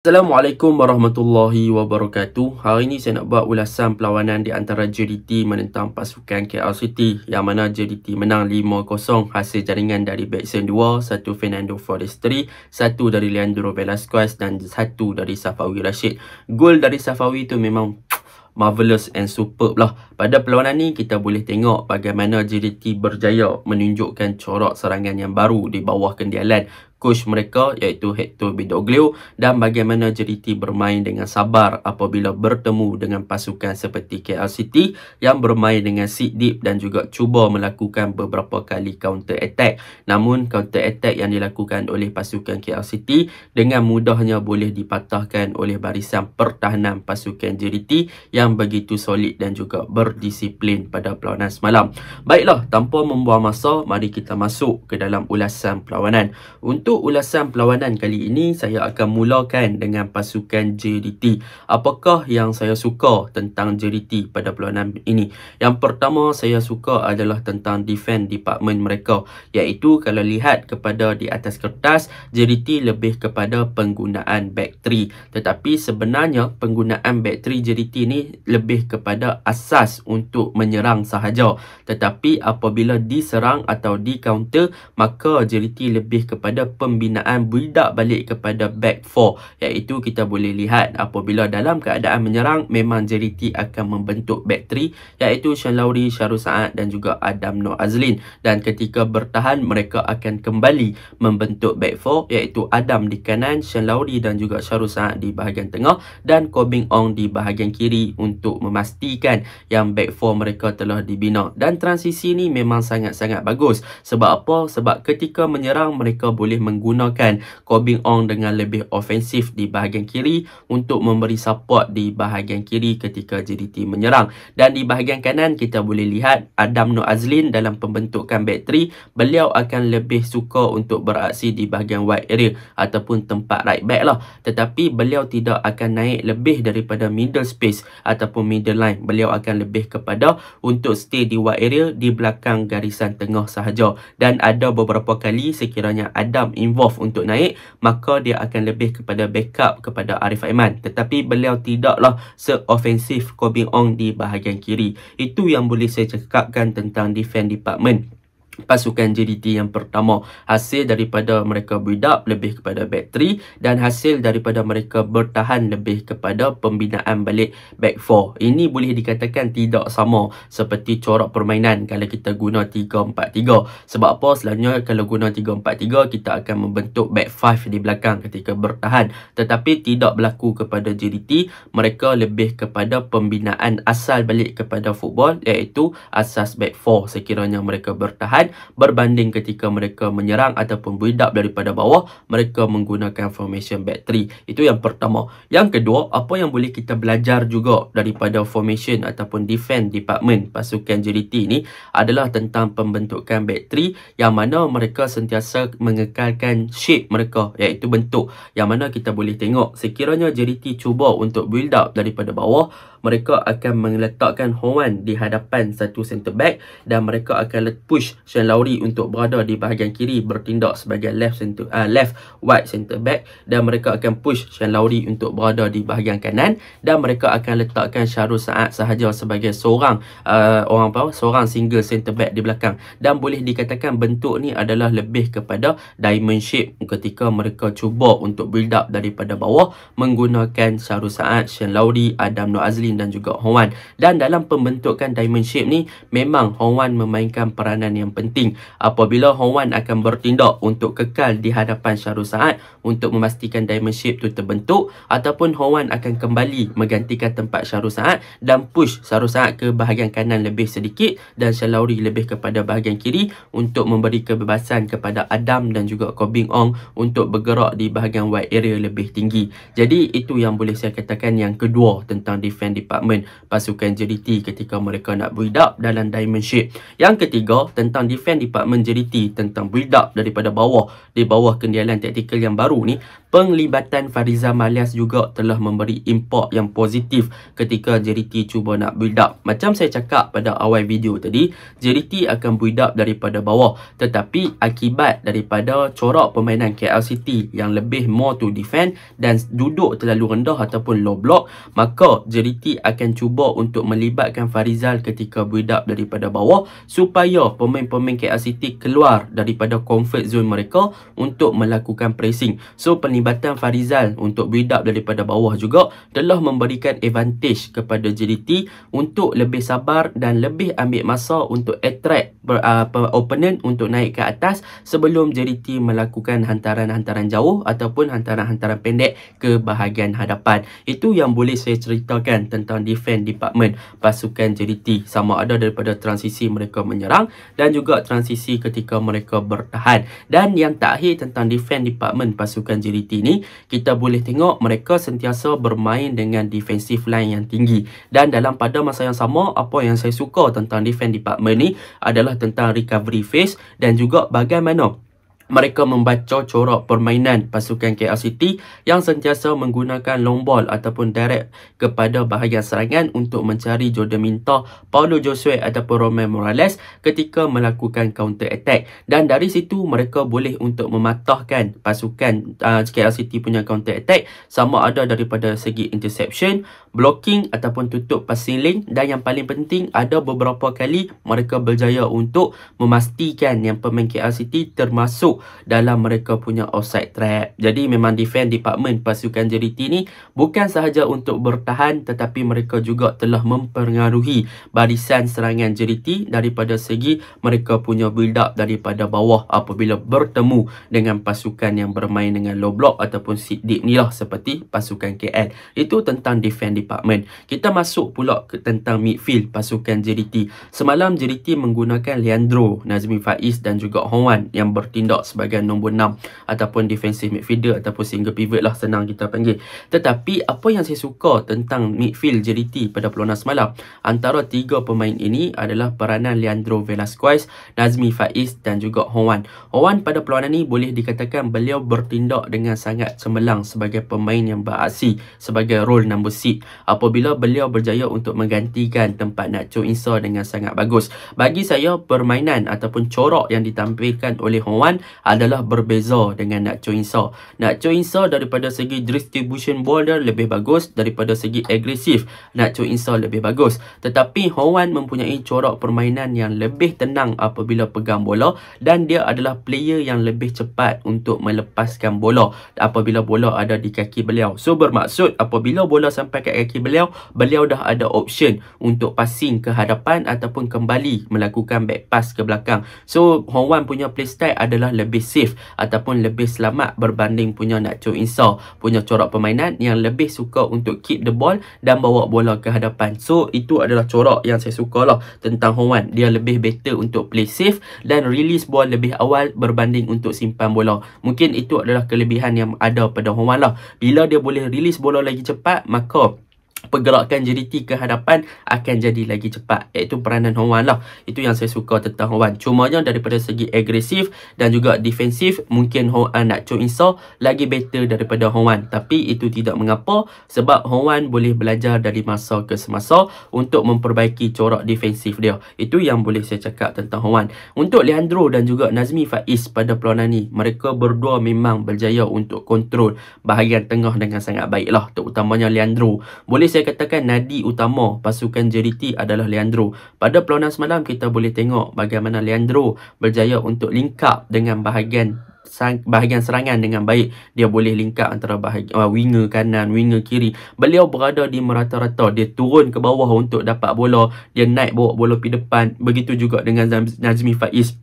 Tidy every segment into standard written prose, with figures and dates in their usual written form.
Assalamualaikum warahmatullahi wabarakatuh. Hari ini saya nak buat ulasan perlawanan di antara JDT menentang pasukan KL City, yang mana JDT menang 5-0 hasil jaringan dari Backson 2, satu Fernando Forestry, satu dari Leandro Velasquez dan satu dari Safawi Rashid. Gol dari Safawi tu memang marvelous and superb lah. Pada perlawanan ni kita boleh tengok bagaimana JDT berjaya menunjukkan corak serangan yang baru di bawah kendialan coach mereka iaitu Hector Bidoglio, dan bagaimana JDT bermain dengan sabar apabila bertemu dengan pasukan seperti KL City yang bermain dengan sit deep dan juga cuba melakukan beberapa kali counter attack. Namun counter attack yang dilakukan oleh pasukan KL City dengan mudahnya boleh dipatahkan oleh barisan pertahanan pasukan JDT yang begitu solid dan juga berdisiplin pada perlawanan semalam. Baiklah, tanpa membuang masa, mari kita masuk ke dalam ulasan perlawanan. Untuk ulasan perlawanan kali ini, saya akan mulakan dengan pasukan JDT. Apakah yang saya suka tentang JDT pada perlawanan ini? Yang pertama saya suka adalah tentang defense department mereka, iaitu kalau lihat kepada di atas kertas, JDT lebih kepada penggunaan back 3. Tetapi sebenarnya penggunaan back 3 JDT ni lebih kepada asas untuk menyerang sahaja. Tetapi apabila diserang atau di counter, maka JDT lebih kepada pembinaan build up balik kepada back 4, iaitu kita boleh lihat apabila dalam keadaan menyerang memang JDT akan membentuk back 3, iaitu Sean Lowry, Syarul Saad dan juga Adam Noor Azlin, dan ketika bertahan mereka akan kembali membentuk back 4, iaitu Adam di kanan, Sean Lowry dan juga Syarul Saad di bahagian tengah dan Koh Beng Ong di bahagian kiri untuk memastikan yang back 4 mereka telah dibina. Dan transisi ni memang sangat-sangat bagus. Sebab apa? Sebab ketika menyerang mereka boleh menggunakan Koh Beng Ong dengan lebih ofensif di bahagian kiri untuk memberi support di bahagian kiri ketika JDT menyerang. Dan di bahagian kanan kita boleh lihat Adam Noor Azlin dalam pembentukan back 3, beliau akan lebih suka untuk beraksi di bahagian wide area ataupun tempat right back lah. Tetapi beliau tidak akan naik lebih daripada middle space ataupun middle line. Beliau akan lebih kepada untuk stay di wide area di belakang garisan tengah sahaja. Dan ada beberapa kali sekiranya Adam involve untuk naik, maka dia akan lebih kepada backup kepada Arif Aiman. Tetapi beliau tidaklah seofensif Koh Beng Ong di bahagian kiri. Itu yang boleh saya cakapkan tentang defense department pasukan JDT yang pertama. Hasil daripada mereka build up lebih kepada back 3 dan hasil daripada mereka bertahan lebih kepada pembinaan balik back 4. Ini boleh dikatakan tidak sama seperti corak permainan kalau kita guna 3-4-3. Sebab apa? Selalunya kalau guna 3-4-3 kita akan membentuk back 5 di belakang ketika bertahan. Tetapi tidak berlaku kepada JDT. Mereka lebih kepada pembinaan asal balik kepada football, iaitu asas back 4 sekiranya mereka bertahan, berbanding ketika mereka menyerang ataupun build up daripada bawah, mereka menggunakan formation back 3. Itu yang pertama. Yang kedua, apa yang boleh kita belajar juga daripada formation ataupun defense department pasukan JDT ni adalah tentang pembentukan back 3, yang mana mereka sentiasa mengekalkan shape mereka, iaitu bentuk, yang mana kita boleh tengok sekiranya JDT cuba untuk build up daripada bawah, mereka akan meletakkan Hong Wan di hadapan satu center back dan mereka akan push Sean Lowry untuk berada di bahagian kiri bertindak sebagai left wide center back, dan mereka akan push Sean Lowry untuk berada di bahagian kanan, dan mereka akan letakkan Syarul Saad sahaja sebagai seorang seorang single center back di belakang. Dan boleh dikatakan bentuk ni adalah lebih kepada diamond shape ketika mereka cuba untuk build up daripada bawah menggunakan Syarul Saad, Sean Lowry, Adam Noor Azlin dan juga Hong Wan. Dan dalam pembentukan diamond shape ni memang Hong Wan memainkan peranan yang penting. Apabila Hong Wan akan bertindak untuk kekal di hadapan Syarul Saad untuk memastikan diamond shape tu terbentuk, ataupun Hong Wan akan kembali menggantikan tempat Syarul Saad dan push Syarul Saad ke bahagian kanan lebih sedikit dan Sean Lowry lebih kepada bahagian kiri untuk memberi kebebasan kepada Adam dan juga Koh Beng Ong untuk bergerak di bahagian wide area lebih tinggi. Jadi itu yang boleh saya katakan yang kedua tentang defense department pasukan JDT ketika mereka nak build up dalam diamond shape. Yang ketiga tentang defense department JDT tentang build up daripada bawah, di bawah kendialan taktikal yang baru ni, penglibatan Farizal Malias juga telah memberi impak yang positif ketika JDT cuba nak build up. Macam saya cakap pada awal video tadi, JDT akan build up daripada bawah, tetapi akibat daripada corak permainan KL City yang lebih more to defend dan duduk terlalu rendah ataupun low block, maka JDT akan cuba untuk melibatkan Farizal ketika build up daripada bawah supaya pemain-pemain KL City keluar daripada comfort zone mereka untuk melakukan pressing. So penlibatan Farizal untuk build up daripada bawah juga telah memberikan advantage kepada JDT untuk lebih sabar dan lebih ambil masa untuk attract opponent untuk naik ke atas sebelum JDT melakukan hantaran-hantaran jauh ataupun hantaran-hantaran pendek ke bahagian hadapan. Itu yang boleh saya ceritakan tentang defense department pasukan JDT, sama ada daripada transisi mereka menyerang dan juga transisi ketika mereka bertahan. Dan yang terakhir tentang defense department pasukan JDT ni, kita boleh tengok mereka sentiasa bermain dengan defensive line yang tinggi. Dan dalam pada masa yang sama, apa yang saya suka tentang defense department ni adalah tentang recovery phase dan juga bagaimana mereka membaca corak permainan pasukan KL City yang sentiasa menggunakan long ball ataupun direct kepada bahagian serangan untuk mencari Jordan Minta, Paulo Josue ataupun Romain Morales ketika melakukan counter attack. Dan dari situ mereka boleh untuk mematahkan pasukan KL City punya counter attack, sama ada daripada segi interception, blocking ataupun tutup passing lane, dan yang paling penting ada beberapa kali mereka berjaya untuk memastikan yang pemain KL City termasuk dalam mereka punya offside trap. Jadi memang defense department pasukan JDT ni bukan sahaja untuk bertahan, tetapi mereka juga telah mempengaruhi barisan serangan JDT daripada segi mereka punya build up daripada bawah apabila bertemu dengan pasukan yang bermain dengan low block ataupun sit deep ni lah, seperti pasukan KL. Itu tentang defense department. Kita masuk pula ke tentang midfield pasukan JDT. Semalam JDT menggunakan Leandro, Nazmi Faiz dan juga Hong Wan yang bertindak sebagai nombor 6 ataupun defensive midfielder ataupun single pivot lah, senang kita panggil. Tetapi apa yang saya suka tentang midfield JDT pada perlawanan semalam, antara tiga pemain ini adalah peranan Leandro Velasquez, Nazmi Faiz dan juga Hong Wan. Hong Wan pada perlawanan ini boleh dikatakan beliau bertindak dengan sangat cemerlang sebagai pemain yang beraksi sebagai role number 6 apabila beliau berjaya untuk menggantikan tempat Nacho Insa dengan sangat bagus. Bagi saya, permainan ataupun corak yang ditampilkan oleh Hong Wan adalah berbeza dengan Nacho Insa. Nacho Insa daripada segi distribution ball dia lebih bagus, daripada segi agresif Nacho Insa lebih bagus. Tetapi Hong Wan mempunyai corak permainan yang lebih tenang apabila pegang bola, dan dia adalah player yang lebih cepat untuk melepaskan bola apabila bola ada di kaki beliau. So bermaksud apabila bola sampai ke kaki beliau, beliau dah ada option untuk passing ke hadapan ataupun kembali melakukan back pass ke belakang. So Hong Wan punya playstyle adalah lebih safe ataupun lebih selamat berbanding punya Nacho Insa punya corak permainan yang lebih suka untuk keep the ball dan bawa bola ke hadapan. So itu adalah corak yang saya suka lah tentang Hong Wan. Dia lebih better untuk play safe dan release ball lebih awal berbanding untuk simpan bola. Mungkin itu adalah kelebihan yang ada pada Hong Wan lah. Bila dia boleh release bola lagi cepat, maka pergerakan JDT ke hadapan akan jadi lagi cepat, iaitu peranan Hong Wan lah. Itu yang saya suka tentang Hong Wan. Cumanya daripada segi agresif dan juga defensif, mungkin Nacho Insa lagi better daripada Hong Wan. Tapi itu tidak mengapa, sebab Hong Wan boleh belajar dari masa ke semasa untuk memperbaiki corak defensif dia. Itu yang boleh saya cakap tentang Hong Wan. Untuk Leandro dan juga Nazmi Faiz pada perlawanan ni, mereka berdua memang berjaya untuk kontrol bahagian tengah dengan sangat baik lah, terutamanya Leandro. Boleh saya katakan nadi utama pasukan JDT adalah Leandro. Pada perlawanan semalam kita boleh tengok bagaimana Leandro berjaya untuk link up dengan bahagian serangan dengan baik. Dia boleh link up antara winger kanan, winger kiri. Beliau berada di merata-rata. Dia turun ke bawah untuk dapat bola, dia naik bawa bola pergi depan. Begitu juga dengan Nazmi Faiz.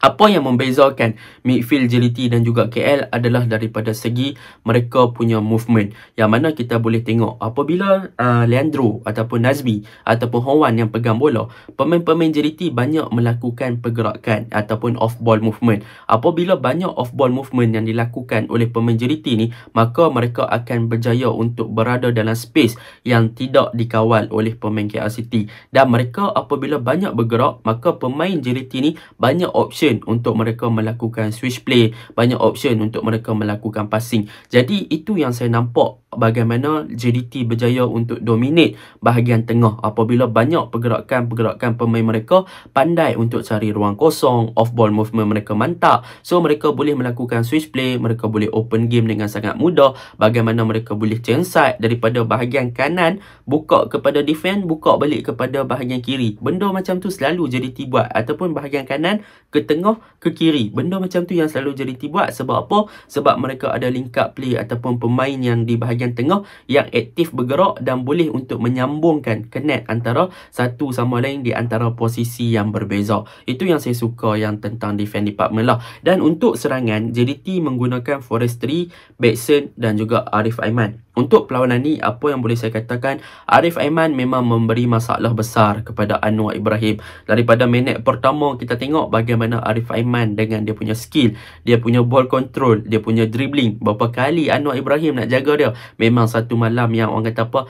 Apa yang membezakan midfield JDT dan juga KL adalah daripada segi mereka punya movement, yang mana kita boleh tengok apabila Leandro ataupun Nazmi ataupun Howan yang pegang bola, pemain-pemain JDT banyak melakukan pergerakan ataupun off ball movement. Apabila banyak off ball movement yang dilakukan oleh pemain JDT ni, maka mereka akan berjaya untuk berada dalam space yang tidak dikawal oleh pemain KL City. Dan mereka apabila banyak bergerak, maka pemain JDT ni banyak option untuk mereka melakukan switch play, banyak option untuk mereka melakukan passing. Jadi itu yang saya nampak bagaimana JDT berjaya untuk dominate bahagian tengah apabila banyak pergerakan pemain mereka pandai untuk cari ruang kosong, off ball movement mereka mantap. So mereka boleh melakukan switch play, mereka boleh open game dengan sangat mudah, bagaimana mereka boleh change side daripada bahagian kanan buka kepada defend, buka balik kepada bahagian kiri. Benda macam tu selalu JDT buat, ataupun bahagian kanan ke tengah ke kiri. Benda macam tu yang selalu JDT buat. Sebab apa? Sebab mereka ada link up play ataupun pemain yang di bahagian tengah yang aktif bergerak dan boleh untuk menyambungkan connect antara satu sama lain di antara posisi yang berbeza. Itu yang saya suka yang tentang defend department lah. Dan untuk serangan, JDT menggunakan Forestry, Backson dan juga Arif Aiman. Untuk perlawanan ni, apa yang boleh saya katakan, Arif Aiman memang memberi masalah besar kepada Anwar Ibrahim. Daripada minit pertama, kita tengok bagaimana Arif Aiman dengan dia punya skill, dia punya ball control, dia punya dribbling. Berapa kali Anwar Ibrahim nak jaga dia. Memang satu malam yang orang kata apa,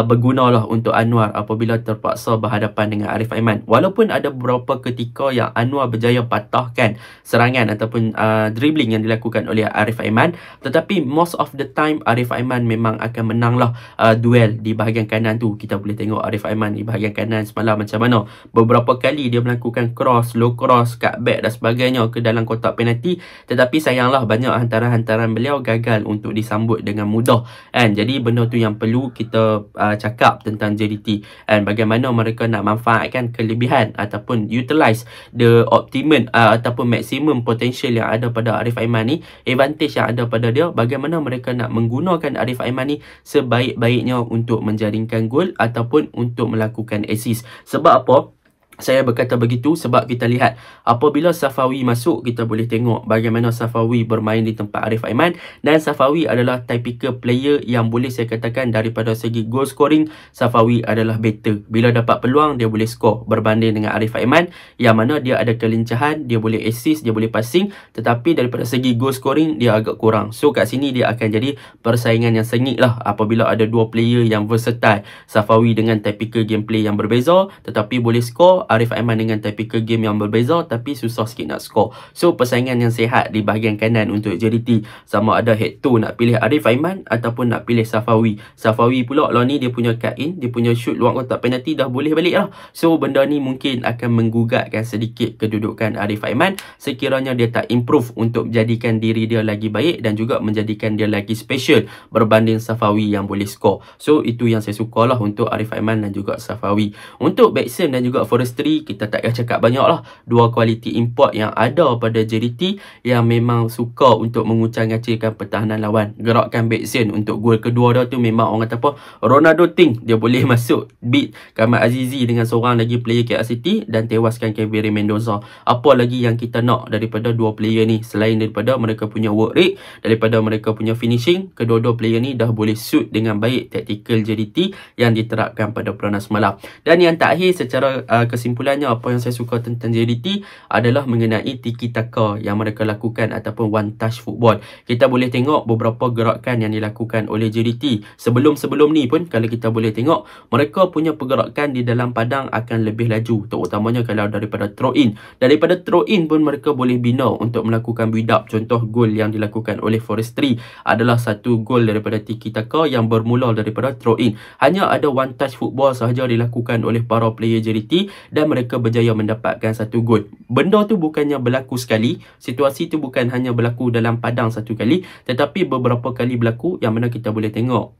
bergunalah untuk Anwar apabila terpaksa berhadapan dengan Arif Aiman. Walaupun ada beberapa ketika yang Anwar berjaya patahkan serangan ataupun dribbling yang dilakukan oleh Arif Aiman, tetapi most of the time Arif Aiman memang akan menanglah duel di bahagian kanan tu. Kita boleh tengok Arif Aiman di bahagian kanan semalam macam mana. Beberapa kali dia melakukan cross, low cross, cutback dan sebagainya ke dalam kotak penalti, tetapi sayanglah banyak hantaran-hantaran beliau gagal untuk disambut dengan mudah. And jadi benda tu yang perlu kita cakap tentang JDT, and bagaimana mereka nak manfaatkan kelebihan ataupun utilize the optimum ataupun maximum potential yang ada pada Arif Aiman ni, advantage yang ada pada dia, bagaimana mereka nak menggunakan Arif Aiman ni sebaik-baiknya untuk menjaringkan gol ataupun untuk melakukan assist. Sebab apa saya berkata begitu? Sebab kita lihat apabila Safawi masuk, kita boleh tengok bagaimana Safawi bermain di tempat Arif Aiman, dan Safawi adalah typical player yang boleh saya katakan daripada segi goal scoring, Safawi adalah better. Bila dapat peluang, dia boleh score berbanding dengan Arif Aiman yang mana dia ada kelincahan, dia boleh assist, dia boleh passing, tetapi daripada segi goal scoring dia agak kurang. So kat sini dia akan jadi persaingan yang sengit lah apabila ada dua player yang versatile. Safawi dengan typical gameplay yang berbeza tetapi boleh score, Arif Aiman dengan typical game yang berbeza tapi susah sikit nak score. So persaingan yang sihat di bahagian kanan untuk JDT, sama ada head to nak pilih Arif Aiman ataupun nak pilih Safawi. Safawi pula lah ni dia punya cut in, dia punya shoot luar kotak penalti dah boleh balik lah. So benda ni mungkin akan menggugatkan sedikit kedudukan Arif Aiman sekiranya dia tak improve untuk menjadikan diri dia lagi baik dan juga menjadikan dia lagi special berbanding Safawi yang boleh score. So itu yang saya suka lah untuk Arif Aiman dan juga Safawi. Untuk Backson dan juga Forestry, kita tak payah cakap banyak lah. Dua kualiti import yang ada pada JDT yang memang suka untuk mengucang-ngacirkan pertahanan lawan. Gerakan Backson untuk gol kedua dia tu memang orang kata apa, Ronaldo Ting. Dia boleh masuk beat Kamal Azizi dengan seorang lagi player KL City dan tewaskan Kevin Mendoza. Apa lagi yang kita nak daripada dua player ni selain daripada mereka punya work rate, daripada mereka punya finishing? Kedua-dua player ni dah boleh suit dengan baik tactical JDT yang diterapkan pada peranan semalam. Dan yang terakhir secara kesimpulannya, apa yang saya suka tentang JDT adalah mengenai tiki taka yang mereka lakukan ataupun one touch football. Kita boleh tengok beberapa gerakan yang dilakukan oleh JDT sebelum-sebelum ni pun, kalau kita boleh tengok mereka punya pergerakan di dalam padang akan lebih laju, terutamanya kalau daripada throw in. Daripada throw in pun mereka boleh bina untuk melakukan build up. Contoh gol yang dilakukan oleh Forestry adalah satu gol daripada tiki taka yang bermula daripada throw in. Hanya ada one touch football sahaja dilakukan oleh para player JDT dan mereka berjaya mendapatkan satu gol. Benda tu bukannya berlaku sekali, situasi tu bukan hanya berlaku dalam padang satu kali, tetapi beberapa kali berlaku yang mana kita boleh tengok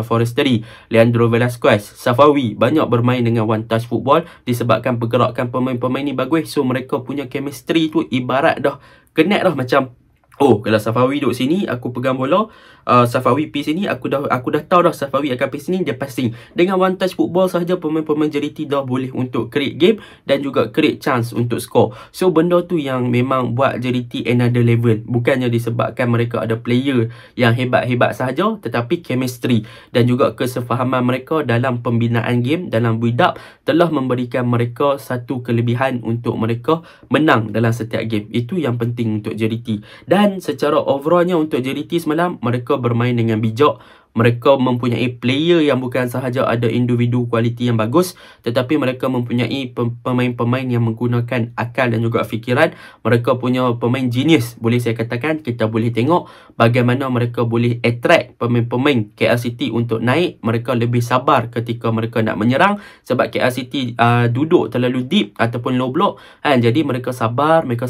Forestry, Leandro Velasquez, Safawi banyak bermain dengan one touch football disebabkan pergerakan pemain-pemain ni bagus. So mereka punya chemistry tu ibarat dah connect dah macam Oh, kalau Safawi duduk sini, aku pegang bola. Safawi pergi sini, aku dah tahu dah Safawi akan pergi sini, dia passing. Dengan one touch football sahaja, pemain-pemain JDT dah boleh untuk create game dan juga create chance untuk score. So, benda tu yang memang buat JDT another level. Bukannya disebabkan mereka ada player yang hebat-hebat sahaja, tetapi chemistry dan juga kesefahaman mereka dalam pembinaan game, dalam build up, telah memberikan mereka satu kelebihan untuk mereka menang dalam setiap game. Itu yang penting untuk JDT. Dan secara overallnya untuk JDT semalam, mereka bermain dengan bijak. Mereka mempunyai player yang bukan sahaja ada individu kualiti yang bagus, tetapi mereka mempunyai pemain-pemain yang menggunakan akal dan juga fikiran. Mereka punya pemain genius, boleh saya katakan. Kita boleh tengok bagaimana mereka boleh attract pemain-pemain KL City untuk naik. Mereka lebih sabar ketika mereka nak menyerang, sebab KL City duduk terlalu deep ataupun low block kan. Jadi mereka sabar, mereka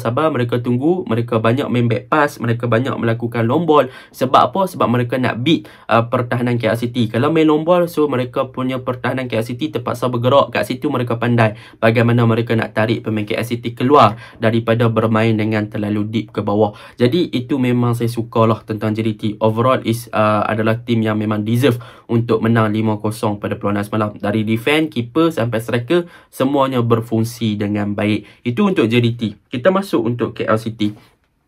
tunggu, mereka banyak main back pass, mereka banyak melakukan long ball. Sebab apa? Sebab mereka nak beat pertahanan KL City. Kalau main long ball, so mereka punya pertahanan KL City terpaksa bergerak. Kat situ mereka pandai bagaimana mereka nak tarik pemain KL City keluar daripada bermain dengan terlalu deep ke bawah. Jadi itu memang saya suka lah tentang JDT. Overall adalah tim yang memang deserve untuk menang 5-0 pada perlawanan semalam. Dari defend, keeper sampai striker, semuanya berfungsi dengan baik. Itu untuk JDT. Kita masuk untuk KL City.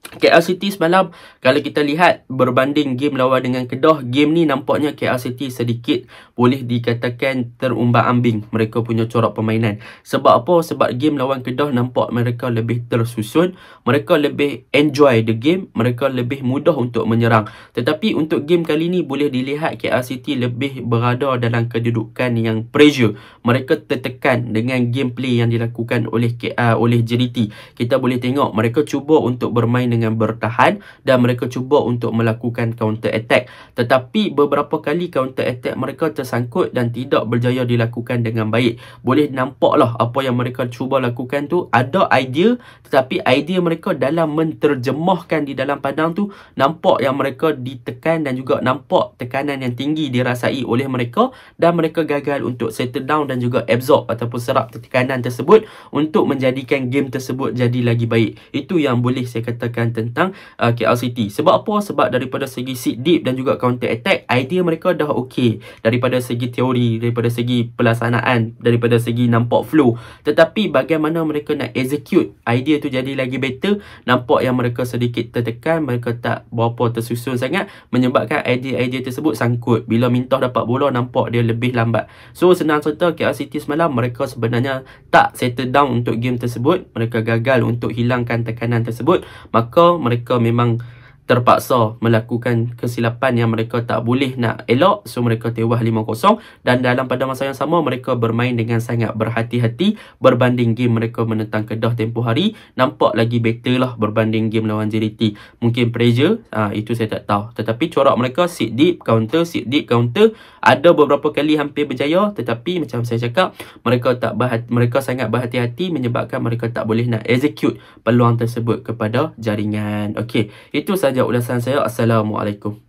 KL City semalam, kalau kita lihat berbanding game lawan dengan Kedah, game ni nampaknya KL City sedikit boleh dikatakan terumbang-ambing mereka punya corak permainan. Sebab apa? Sebab game lawan Kedah nampak mereka lebih tersusun, mereka lebih enjoy the game, mereka lebih mudah untuk menyerang. Tetapi untuk game kali ni boleh dilihat KL City lebih berada dalam kedudukan yang pressure. Mereka tertekan dengan gameplay yang dilakukan oleh JDT. Kita boleh tengok mereka cuba untuk bermain dengan bertahan dan mereka cuba untuk melakukan counter attack, tetapi beberapa kali counter attack mereka tersangkut dan tidak berjaya dilakukan dengan baik. Boleh nampaklah apa yang mereka cuba lakukan tu ada idea, tetapi idea mereka dalam menterjemahkan di dalam padang tu nampak yang mereka ditekan dan juga nampak tekanan yang tinggi dirasai oleh mereka, dan mereka gagal untuk settle down dan juga absorb ataupun serap tekanan tersebut untuk menjadikan game tersebut jadi lagi baik. Itu yang boleh saya katakan tentang KL City. Sebab apa? Sebab daripada segi sit deep dan juga counter attack, idea mereka dah okey. Daripada segi teori, daripada segi pelaksanaan, daripada segi nampak flow. Tetapi bagaimana mereka nak execute idea tu jadi lagi better, nampak yang mereka sedikit tertekan, mereka tak berapa tersusun sangat, menyebabkan idea-idea tersebut sangkut. Bila Mintoh dapat bola, nampak dia lebih lambat. So senang cerita, KL City semalam mereka sebenarnya tak settle down untuk game tersebut. Mereka gagal untuk hilangkan tekanan tersebut. Maka mereka memang terpaksa melakukan kesilapan yang mereka tak boleh nak elak. So mereka tewas 5-0, dan dalam pada masa yang sama mereka bermain dengan sangat berhati-hati berbanding game mereka menentang Kedah tempoh hari. Nampak lagi better lah berbanding game lawan JDT. Mungkin pressure, itu saya tak tahu, tetapi corak mereka sit deep counter, sit deep counter. Ada beberapa kali hampir berjaya, tetapi macam saya cakap, mereka sangat berhati-hati menyebabkan mereka tak boleh nak execute peluang tersebut kepada jaringan. Okey, itu sahaja ulasan saya. Assalamualaikum.